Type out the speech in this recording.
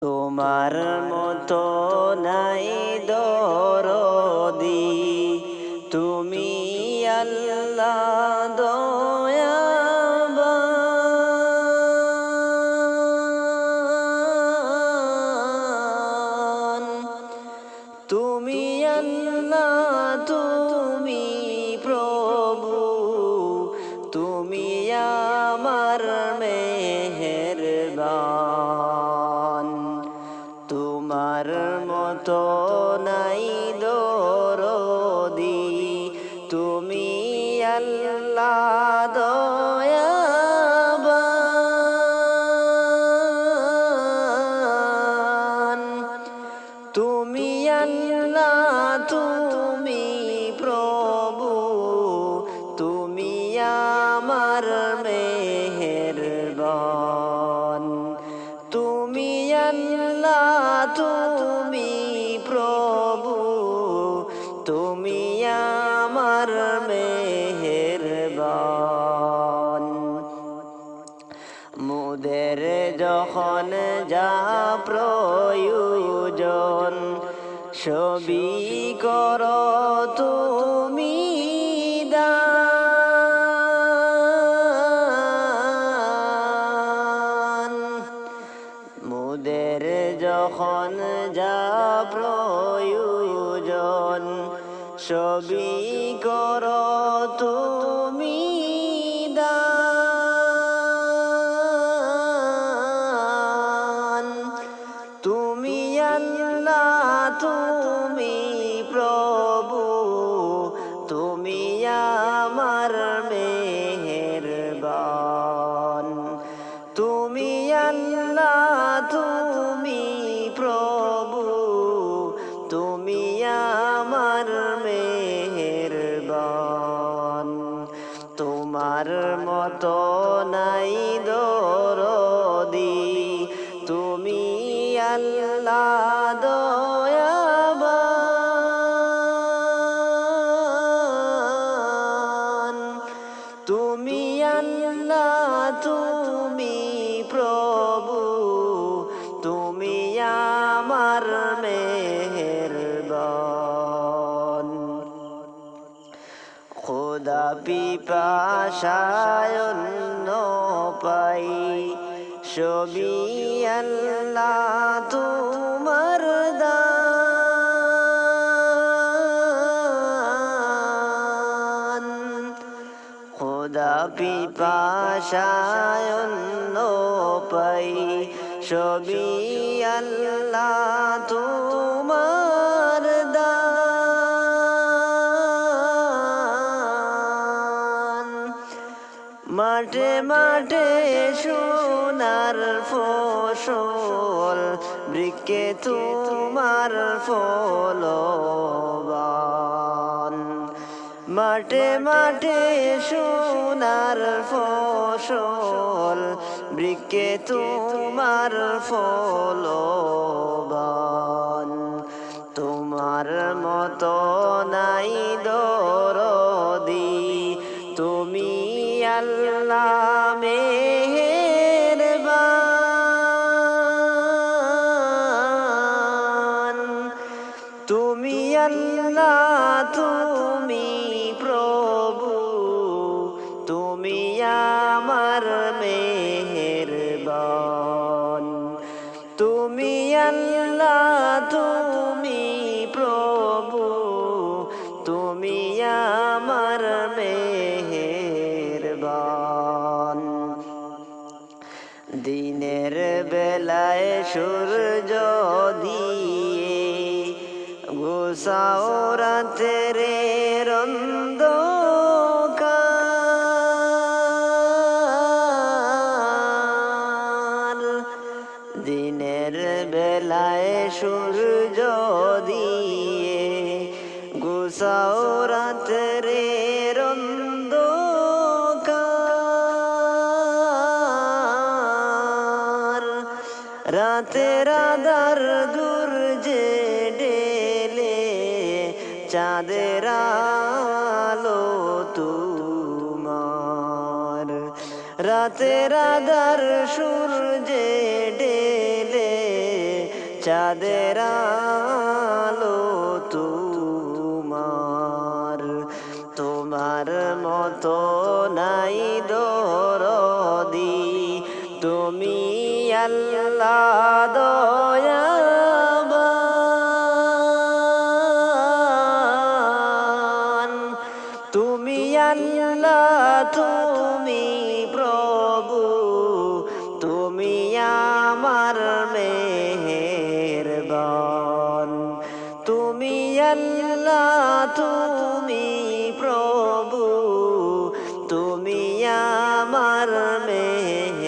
তোমার মতো নাই দরদি, তুমি আল্লাহ দয়াবান। তুমি আল্লাহ, তুমি প্রভু, তুমি আমার মেহেরবান। তোমার মতো নাই দরদি, তুমি আল্লাহ দয়াবান। তুমি আল্লাহ, তুমি প্রভু, তুমি আমার মেহেরবান। তুমি আল্লাহ, তুমি প্রভু, তুমি আমার মেহেরবান। মোদের যখন যা প্রয়োজন, সবই করো তুমি দান। মোদের যখন যা প্রয়োজন, সবই করো তুমি দান। তুমি আল্লাহ, তুমি প্রভু, তুমি আমার মেহেরবান। তুমি আল্লাহ, তুমি প্রভু, তুমি আমার মেহেরবান। তোমার মতো নাই দরদি, তুমি আল্লাহ দয়াবান। তুমি আল্লাহ, তুমি প্রভু, তুমি আমার মেহেরবান। খোদা পিপাসায় অন্ন পাই, সবই আল্লাহ তোমার দান। খোদা পিপাসায় অন্ন পাই, সবই আল্লাহ তোমার দান। মাঠে মাঠে সোনার ফসল, বৃক্ষে তোমার ফলবান। মাঠে মাঠে সোনার ফসল, বৃক্ষে তোমার ফলবান। তোমার মতো নাই দরদি, তুমি আল্লাহ মেহেরবান। তুমি আল্লাহ, তুমি প্রভু, তুমি আমার মেহেরবান। তুমি আল্লাহ, তুমি প্রভু, তুমি আমার মেহেরবান। দিনের বেলায় সূর্য দিয়ে ঘুচাও রাতের অন্ধকার। দিনের বেলায় সূর্য দিয়ে ঘুচাও রাতের অন্ধকার। রাতের আঁধার দূর যে ডেলে, চাঁদের আলো তোমার। রাতের আঁধার সূর্যে ডেলে, চাঁদের আলো তোমার, তোমার মতো নাই দরদি, তুমি আল্লাহ দয়াবান, তুমি আল্লাহ তুমি প্রভু, তুমি আমার মেহেরবান, তুমি আল্লাহ তুমি প্রভু, তুমি আমার মেহেরবান।